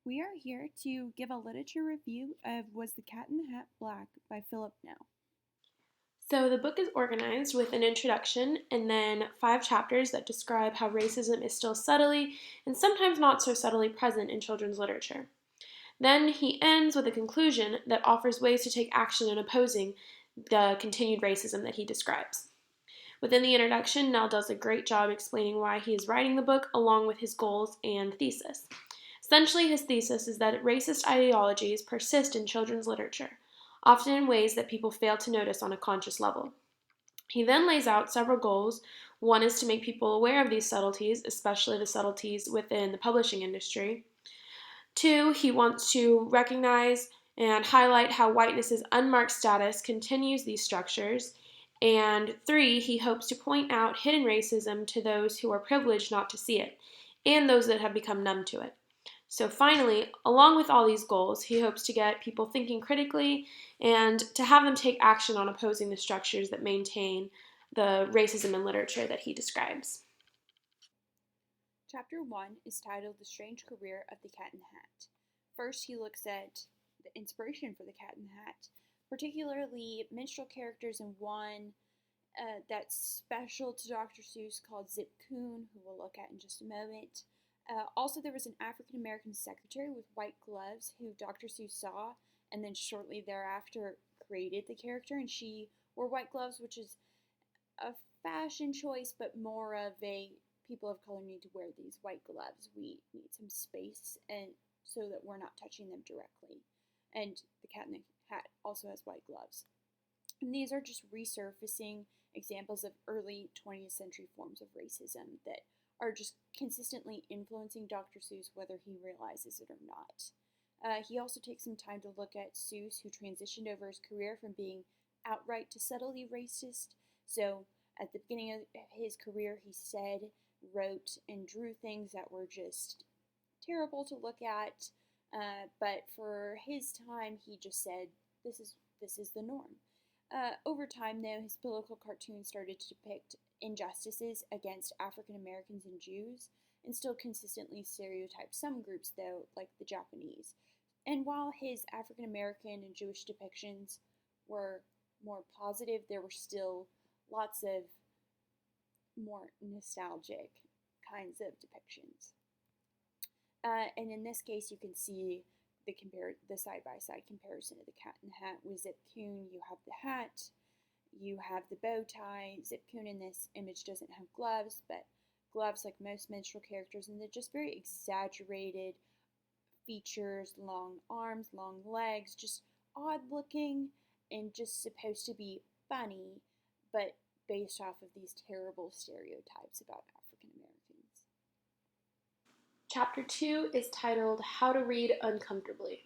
We are here to give a literature review of Was the Cat in the Hat Black by Philip Noe. So the book is organized with an introduction and then 5 chapters that describe how racism is still subtly and sometimes not so subtly present in children's literature. Then he ends with a conclusion that offers ways to take action in opposing the continued racism that he describes. Within the introduction, Nell does a great job explaining why he is writing the book along with his goals and thesis. Essentially, his thesis is that racist ideologies persist in children's literature, often in ways that people fail to notice on a conscious level. He then lays out several goals. One is to make people aware of these subtleties, especially the subtleties within the publishing industry. Two, he wants to recognize and highlight how whiteness's unmarked status continues these structures. And three, he hopes to point out hidden racism to those who are privileged not to see it, and those that have become numb to it. So finally, along with all these goals, he hopes to get people thinking critically and to have them take action on opposing the structures that maintain the racism in literature that he describes. Chapter 1 is titled The Strange Career of the Cat in the Hat. First, he looks at the inspiration for the Cat in the Hat, particularly minstrel characters and one that's special to Dr. Seuss called Zip Coon, who we'll look at in just a moment. Also, there was an African American secretary with white gloves who Dr. Seuss saw and then shortly thereafter created the character, and she wore white gloves, which is a fashion choice, but more of a people of color need to wear these white gloves. We need some space and so that we're not touching them directly. And the Cat in the Hat also has white gloves. And these are just resurfacing examples of early 20th century forms of racism that are just consistently influencing Dr. Seuss whether he realizes it or not. He also takes some time to look at Seuss, who transitioned over his career from being outright to subtly racist. So at the beginning of his career, he said, wrote, and drew things that were just terrible to look at. But for his time, he just said, this is the norm. Over time, though, his political cartoons started to depict injustices against African Americans and Jews, and still consistently stereotyped some groups, though, like the Japanese. And while his African American and Jewish depictions were more positive, there were still lots of more nostalgic kinds of depictions. And in this case, you can see the side-by-side comparison of the Cat in the Hat with Zip Coon. You have the hat, you have the bow tie. Zip Coon in this image doesn't have gloves, but gloves like most minstrel characters, and they're just very exaggerated features, long arms, long legs, just odd looking and just supposed to be funny, but based off of these terrible stereotypes about African Americans. Chapter 2 is titled How to Read Uncomfortably.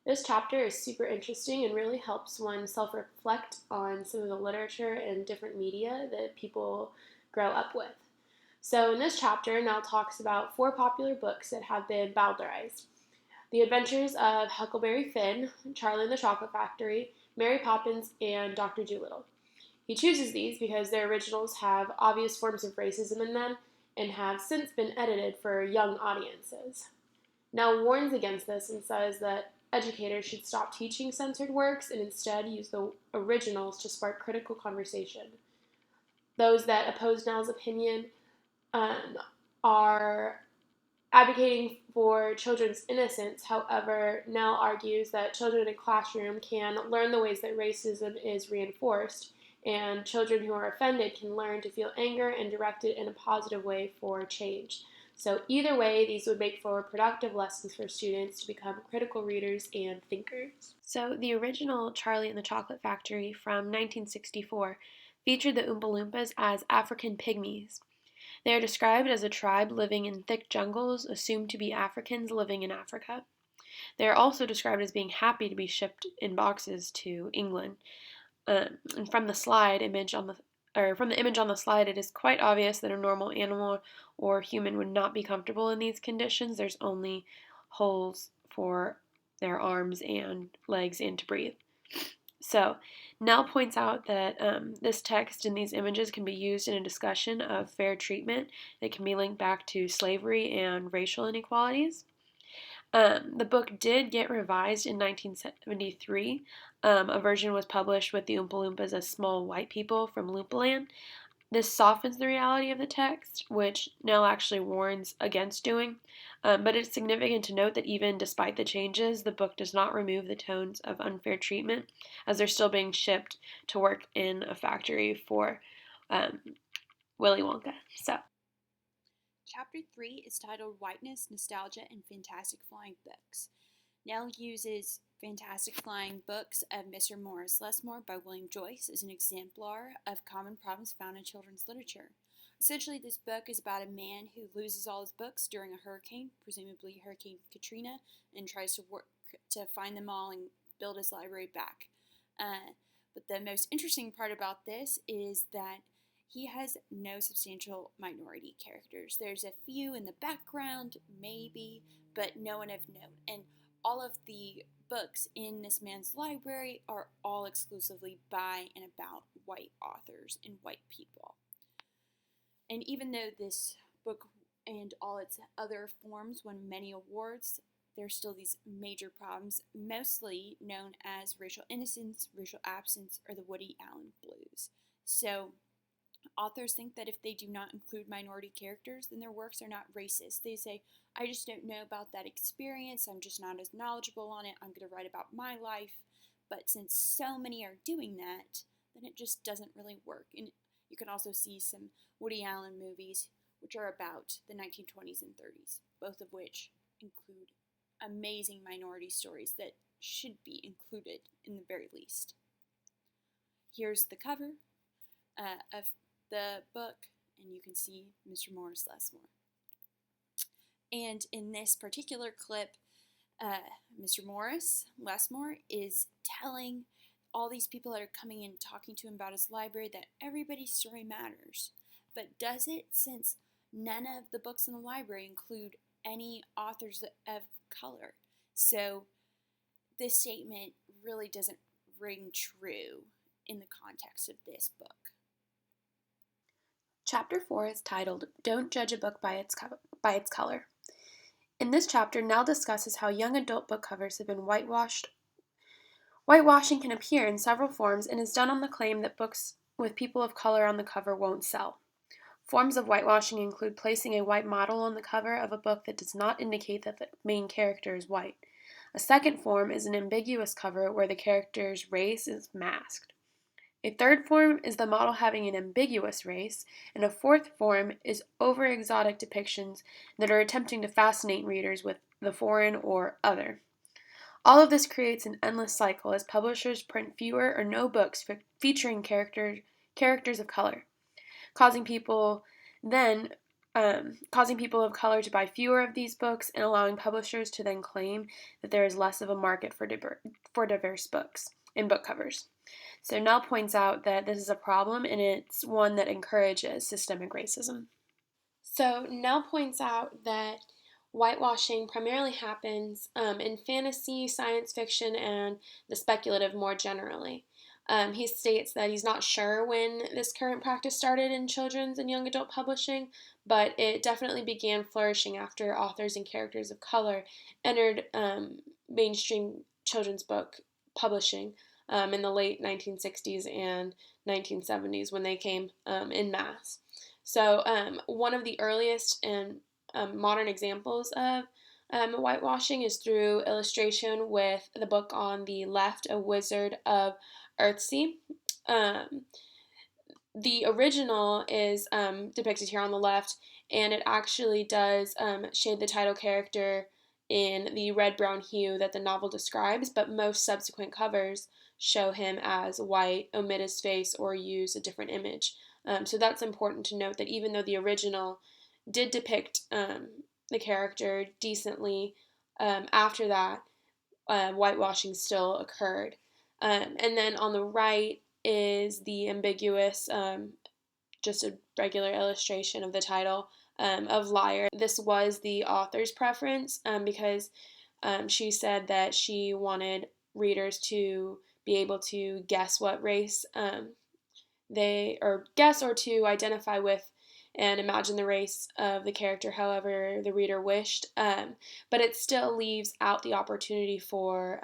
This chapter is super interesting and really helps one self reflect on some of the literature and different media that people grow up with. So, in this chapter, Nell talks about 4 popular books that have been bowdlerized: The Adventures of Huckleberry Finn, Charlie and the Chocolate Factory, Mary Poppins, and Dr. Dolittle. He chooses these because their originals have obvious forms of racism in them and have since been edited for young audiences. Nell warns against this and says that educators should stop teaching censored works and instead use the originals to spark critical conversation. Those that oppose Nell's opinion are advocating for children's innocence. However, Nell argues that children in a classroom can learn the ways that racism is reinforced, and children who are offended can learn to feel anger and direct it in a positive way for change. So either way, these would make for productive lessons for students to become critical readers and thinkers. So the original Charlie and the Chocolate Factory from 1964 featured the Oompa Loompas as African pygmies. They are described as a tribe living in thick jungles, assumed to be Africans living in Africa. They are also described as being happy to be shipped in boxes to England. And from the image on the slide, it is quite obvious that a normal animal or human would not be comfortable in these conditions. There's only holes for their arms and legs and to breathe. So, Nell points out that this text and these images can be used in a discussion of fair treatment that can be linked back to slavery and racial inequalities. The book did get revised in 1973. A version was published with the Oompa Loompas as small white people from Loompaland. This softens the reality of the text, which Nell actually warns against doing. But it's significant to note that even despite the changes, the book does not remove the tones of unfair treatment, as they're still being shipped to work in a factory for um, Willy Wonka. So, Chapter 3 is titled Whiteness, Nostalgia, and Fantastic Flying Books. Nell uses Fantastic Flying Books of Mr. Morris Lesmore by William Joyce as an exemplar of common problems found in children's literature. Essentially, this book is about a man who loses all his books during a hurricane, presumably Hurricane Katrina, and tries to work to find them all and build his library back. But the most interesting part about this is that he has no substantial minority characters. There's a few in the background, maybe, but no one of note. And all of the books in this man's library are all exclusively by and about white authors and white people. And even though this book and all its other forms won many awards, there's still these major problems, mostly known as racial innocence, racial absence, or the Woody Allen blues. So authors think that if they do not include minority characters, then their works are not racist. They say, I just don't know about that experience, I'm just not as knowledgeable on it, I'm going to write about my life. But since so many are doing that, then it just doesn't really work. And you can also see some Woody Allen movies which are about the 1920s and 30s, both of which include amazing minority stories that should be included in the very least. Here's the cover of the book, and you can see Mr. Morris Lesmore. And in this particular clip, Mr. Morris Lesmore is telling all these people that are coming in talking to him about his library that everybody's story matters. But does it, since none of the books in the library include any authors of color? So this statement really doesn't ring true in the context of this book. Chapter 4 is titled Don't Judge a Book by its Color. In this chapter, Nell discusses how young adult book covers have been whitewashed. Whitewashing can appear in several forms and is done on the claim that books with people of color on the cover won't sell. Forms of whitewashing include placing a white model on the cover of a book that does not indicate that the main character is white. A second form is an ambiguous cover where the character's race is masked. A third form is the model having an ambiguous race, and a fourth form is over-exotic depictions that are attempting to fascinate readers with the foreign or other. All of this creates an endless cycle as publishers print fewer or no books featuring characters of color, causing people of color to buy fewer of these books and allowing publishers to then claim that there is less of a market for diverse books in book covers. So Nell points out that this is a problem and it's one that encourages systemic racism. So Nell points out that whitewashing primarily happens in fantasy, science fiction, and the speculative more generally. He states that he's not sure when this current practice started in children's and young adult publishing, but it definitely began flourishing after authors and characters of color entered mainstream children's book publishing in the late 1960s and 1970s when they came in mass. So one of the earliest and modern examples of whitewashing is through illustration with the book on the left, A Wizard of Earthsea. The original is depicted here on the left, and it actually does shade the title character in the red-brown hue that the novel describes, but most subsequent covers show him as white, omit his face, or use a different image. So that's important to note that even though the original did depict the character decently, after that, whitewashing still occurred. And then on the right is the ambiguous, just a regular illustration of the title of Liar. This was the author's preference because she said that she wanted readers to be able to guess what race guess or to identify with and imagine the race of the character however the reader wished, but it still leaves out the opportunity for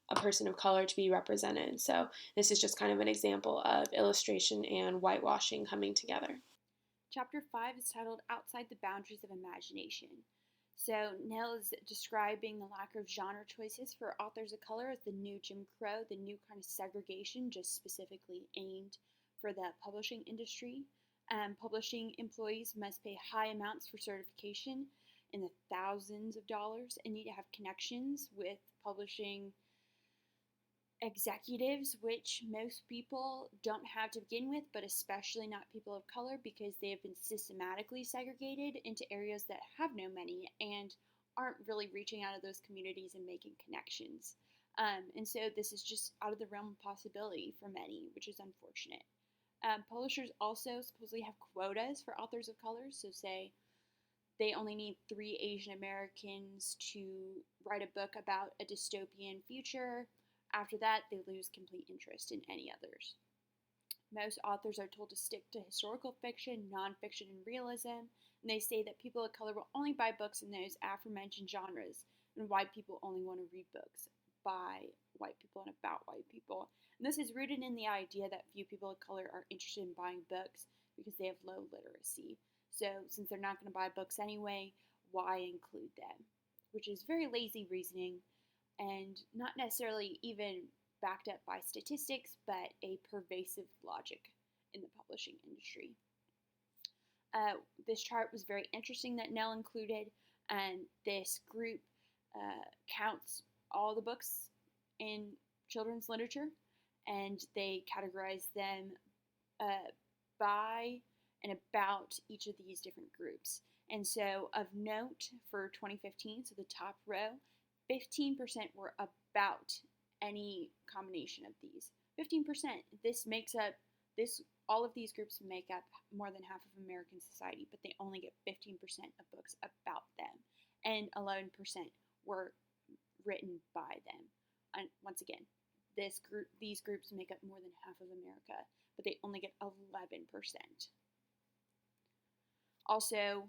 a person of color to be represented. So this is just kind of an example of illustration and whitewashing coming together. Chapter 5 is titled Outside the Boundaries of Imagination. So Nell is describing the lack of genre choices for authors of color as the new Jim Crow, the new kind of segregation just specifically aimed for the publishing industry. Publishing employees must pay high amounts for certification in the thousands of dollars and need to have connections with publishing executives, which most people don't have to begin with, but especially not people of color, because they have been systematically segregated into areas that have no money and aren't really reaching out of those communities and making connections. And so this is just out of the realm of possibility for many, which is unfortunate. Publishers also supposedly have quotas for authors of color, so say they only need 3 Asian Americans to write a book about a dystopian future. After that, they lose complete interest in any others. Most authors are told to stick to historical fiction, nonfiction, and realism, and they say that people of color will only buy books in those aforementioned genres, and white people only want to read books by white people and about white people. And this is rooted in the idea that few people of color are interested in buying books because they have low literacy. So, since they're not going to buy books anyway, why include them? Which is very lazy reasoning and not necessarily even backed up by statistics, but a pervasive logic in the publishing industry. This chart was very interesting that Nell included, and this group counts all the books in children's literature, and they categorize them by and about each of these different groups. And so, of note for 2015, so the top row, 15% were about any combination of these. 15%. This makes up all of these groups make up more than half of American society, but they only get 15% of books about them, and 11% were written by them. And once again, these groups make up more than half of America, but they only get 11%. Also,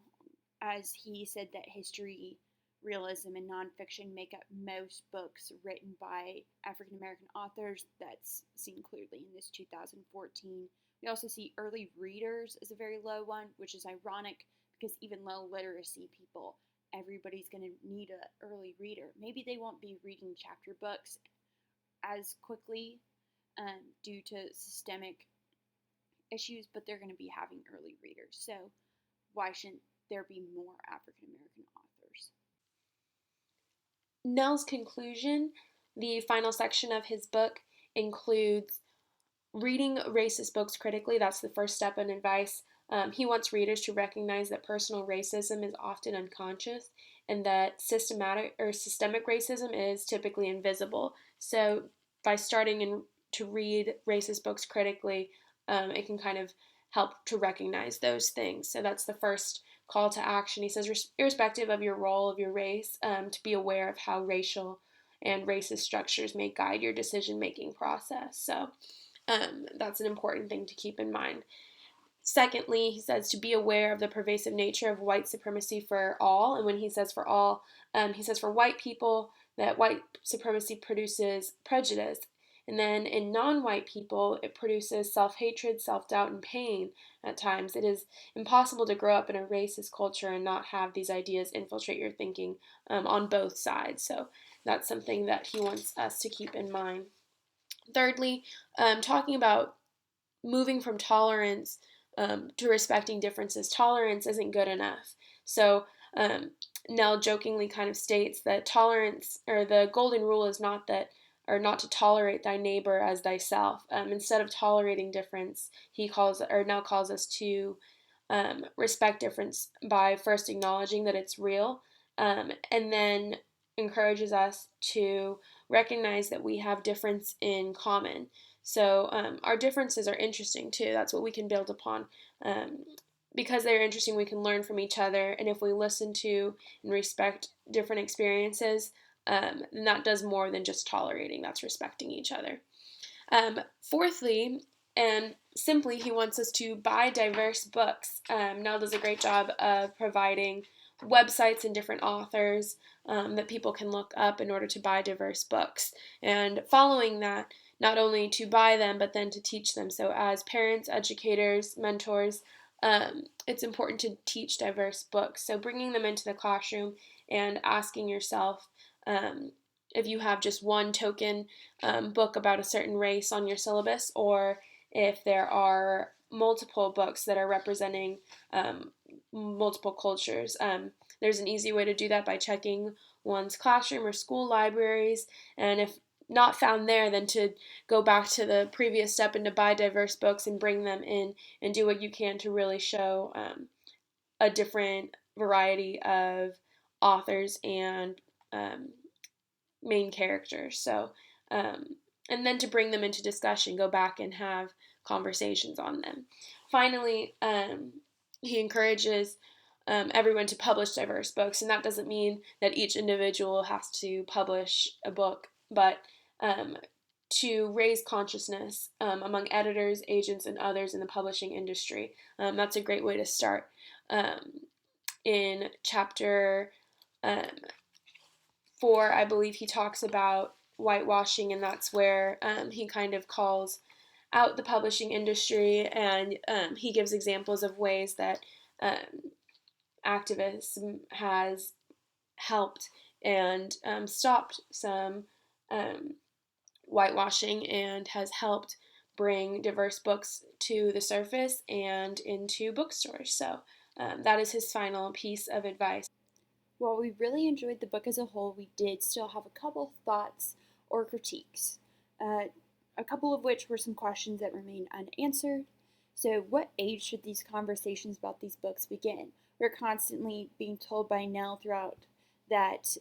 as he said that history, realism, and nonfiction make up most books written by African American authors. That's seen clearly in this 2014. We also see early readers as a very low one, which is ironic because even low literacy people, everybody's going to need an early reader. Maybe they won't be reading chapter books as quickly due to systemic issues, but they're going to be having early readers. So why shouldn't there be more African American authors? Nell's conclusion, the final section of his book, includes reading racist books critically. That's the first step in advice. He wants readers to recognize that personal racism is often unconscious and that systemic racism is typically invisible. So by starting to read racist books critically, it can kind of help to recognize those things. So that's the first call to action. He says, irrespective of your role, of your race, to be aware of how racial and racist structures may guide your decision-making process. So that's an important thing to keep in mind. Secondly, he says to be aware of the pervasive nature of white supremacy for all. And when he says for all, he says for white people that white supremacy produces prejudice. And then in non-white people, it produces self-hatred, self-doubt, and pain at times. It is impossible to grow up in a racist culture and not have these ideas infiltrate your thinking on both sides. So that's something that he wants us to keep in mind. Thirdly, talking about moving from tolerance to respecting differences. Tolerance isn't good enough. So Nell jokingly kind of states that tolerance, or the golden rule, is not to tolerate thy neighbor as thyself. Instead of tolerating difference, Nell calls us to respect difference by first acknowledging that it's real, and then encourages us to recognize that we have difference in common. So our differences are interesting too. That's what we can build upon. Because they're interesting, we can learn from each other. And if we listen to and respect different experiences, then that does more than just tolerating. That's respecting each other. Fourthly, And simply, he wants us to buy diverse books. Nell does a great job of providing websites and different authors that people can look up in order to buy diverse books. And following that, not only to buy them, but then to teach them. So, as parents, educators, mentors, it's important to teach diverse books. So, bringing them into the classroom and asking yourself if you have just one token book about a certain race on your syllabus, or if there are multiple books that are representing multiple cultures. There's an easy way to do that by checking one's classroom or school libraries, and if not found there, then to go back to the previous step and to buy diverse books and bring them in and do what you can to really show a different variety of authors and main characters. So, and then to bring them into discussion, go back and have conversations on them. Finally, he encourages everyone to publish diverse books, and that doesn't mean that each individual has to publish a book, but to raise consciousness among editors, agents, and others in the publishing industry. That's a great way to start. In chapter 4, I believe he talks about whitewashing, and that's where he kind of calls out the publishing industry, and he gives examples of ways that activism has helped and stopped some whitewashing and has helped bring diverse books to the surface and into bookstores. So that is his final piece of advice. While we really enjoyed the book as a whole, we did still have a couple thoughts or critiques, a couple of which were some questions that remain unanswered. So, what age should these conversations about these books begin? We're constantly being told by Nell throughout that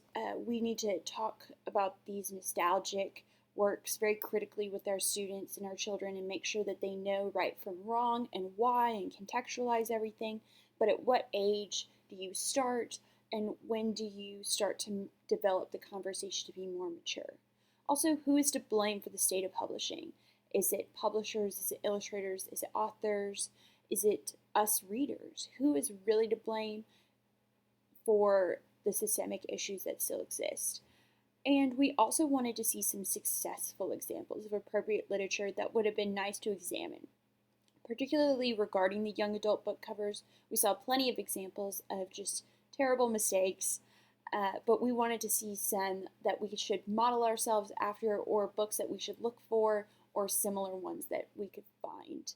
we need to talk about these nostalgic works very critically with our students and our children and make sure that they know right from wrong and why and contextualize everything. But at what age do you start? And when do you start to develop the conversation to be more mature? Also, who is to blame for the state of publishing? Is it publishers? Is it illustrators? Is it authors? Is it us readers? Who is really to blame for the systemic issues that still exist? And we also wanted to see some successful examples of appropriate literature that would have been nice to examine. Particularly regarding the young adult book covers, we saw plenty of examples of just terrible mistakes, but we wanted to see some that we should model ourselves after, or books that we should look for, or similar ones that we could find.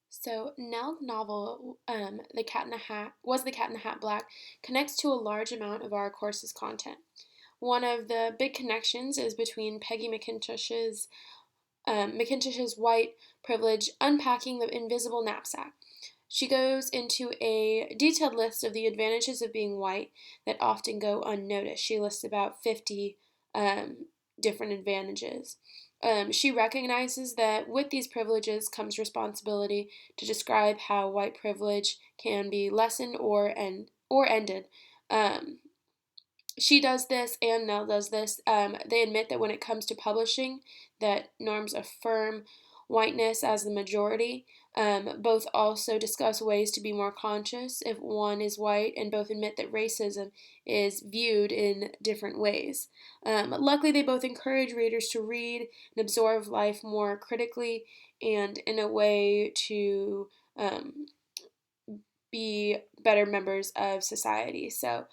So Nell's novel, The Cat in the Hat, Was the Cat in the Hat Black, connects to a large amount of our course's content. One of the big connections is between Peggy McIntosh's white privilege unpacking the invisible knapsack. She goes into a detailed list of the advantages of being white that often go unnoticed. She lists about 50 different advantages. She recognizes that with these privileges comes responsibility to describe how white privilege can be lessened or ended. She does this, and Nell does this. They admit that when it comes to publishing, that norms affirm whiteness as the majority. Both also discuss ways to be more conscious if one is white, and both admit that racism is viewed in different ways. Luckily, they both encourage readers to read and absorb life more critically and in a way to be better members of society. So,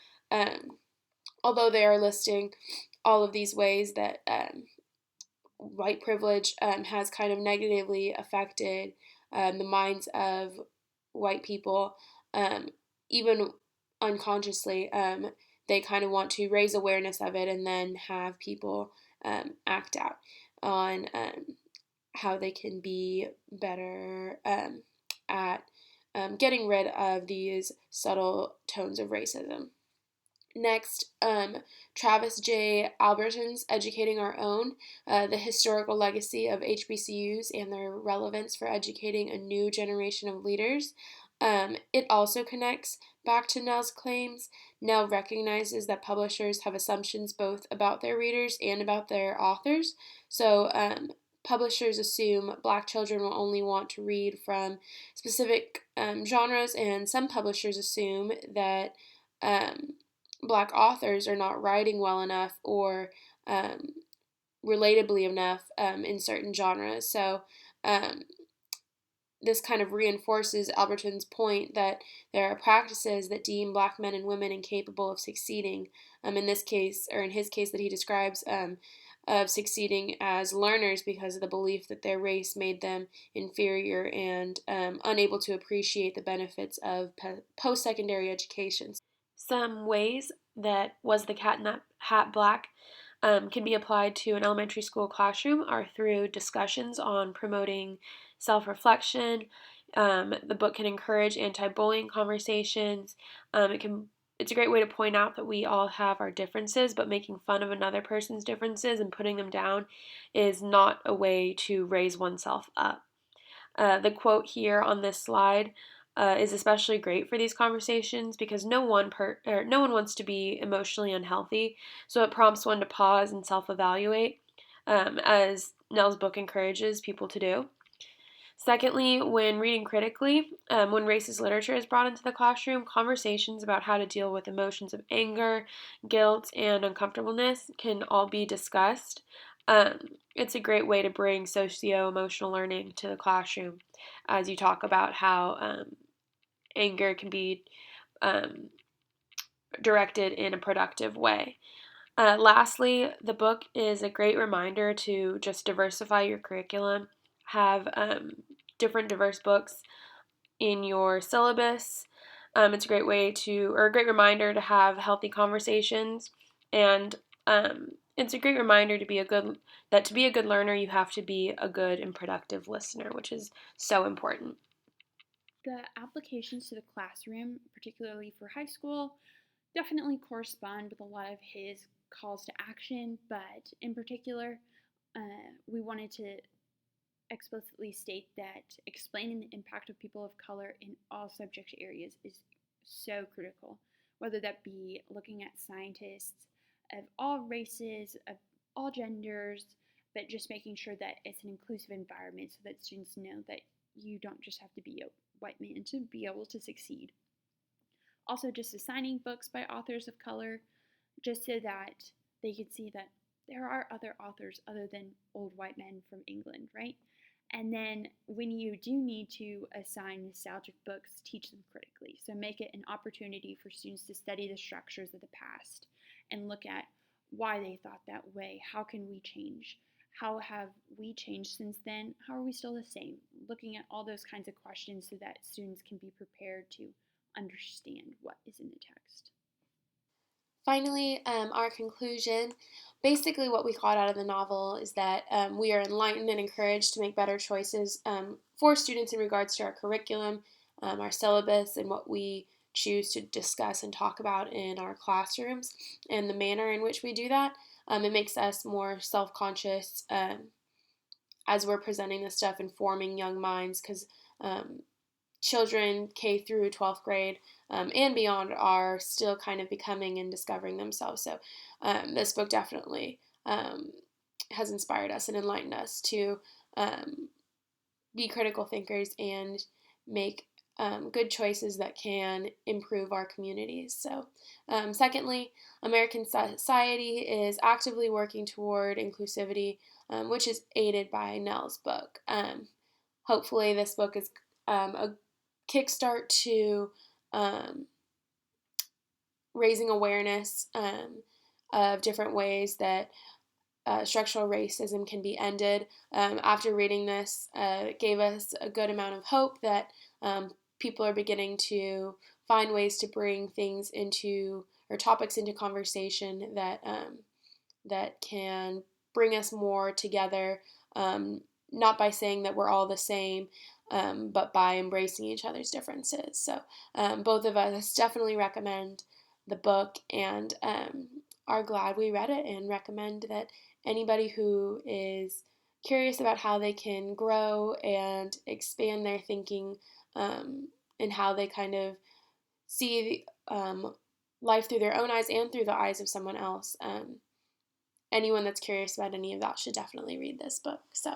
although they are listing all of these ways that white privilege has kind of negatively affected the minds of white people, even unconsciously, they kind of want to raise awareness of it and then have people act out on how they can be better at getting rid of these subtle tones of racism. Next, Travis J. Albertson's Educating Our Own, the historical legacy of HBCUs and their relevance for educating a new generation of leaders. It also connects back to Nell's claims. Nell recognizes that publishers have assumptions both about their readers and about their authors. So, publishers assume Black children will only want to read from specific genres, and some publishers assume that um, Black authors are not writing well enough or um, relatably enough in certain genres. So um, this kind of reinforces Albertson's point that there are practices that deem Black men and women incapable of succeeding. In this case, or in his case that he describes, of succeeding as learners because of the belief that their race made them inferior and unable to appreciate the benefits of post secondary education. Some ways that Was the Cat in the Hat Black can be applied to an elementary school classroom are through discussions on promoting self reflection. The book can encourage anti bullying conversations. It's a great way to point out that we all have our differences, but making fun of another person's differences and putting them down is not a way to raise oneself up. The quote here on this slide is especially great for these conversations because no one wants to be emotionally unhealthy, so it prompts one to pause and self-evaluate, as Nell's book encourages people to do. Secondly, when reading critically, when racist literature is brought into the classroom, conversations about how to deal with emotions of anger, guilt, and uncomfortableness can all be discussed. It's a great way to bring socio-emotional learning to the classroom as you talk about how anger can be um, directed in a productive way. Lastly, the book is a great reminder to just diversify your curriculum, have different diverse books in your syllabus. It's a great way to, or a great reminder to have healthy conversations, and it's a great reminder to be a good learner, you have to be a good and productive listener, which is so important. The applications to the classroom, particularly for high school, definitely correspond with a lot of his calls to action, but in particular, we wanted to explicitly state that explaining the impact of people of color in all subject areas is so critical, whether that be looking at scientists of all races, of all genders, but just making sure that it's an inclusive environment so that students know that you don't just have to be a white man to be able to succeed. Also, just assigning books by authors of color, just so that they could see that there are other authors other than old white men from England, right? And then when you do need to assign nostalgic books, teach them critically. So make it an opportunity for students to study the structures of the past and look at why they thought that way. How can we change? How have we changed since then? How are we still the same? Looking at all those kinds of questions so that students can be prepared to understand what is in the text. Finally, our conclusion. Basically, what we got out of the novel is that we are enlightened and encouraged to make better choices for students in regards to our curriculum, our syllabus, and what we choose to discuss and talk about in our classrooms, and the manner in which we do that. It makes us more self conscious as we're presenting this stuff and forming young minds because children K through 12th grade and beyond are still kind of becoming and discovering themselves. So this book definitely has inspired us and enlightened us to be critical thinkers and make good choices that can improve our communities. So, secondly, American society is actively working toward inclusivity, which is aided by Nell's book. Hopefully, this book is a kickstart to um, raising awareness of different ways that structural racism can be ended. After reading this, it gave us a good amount of hope that people are beginning to find ways to bring things into or topics into conversation that can bring us more together. Not by saying that we're all the same, but by embracing each other's differences. So both of us definitely recommend the book and are glad we read it and recommend that anybody who is curious about how they can grow and expand their thinking and how they kind of see life through their own eyes and through the eyes of someone else. Anyone that's curious about any of that should definitely read this book. So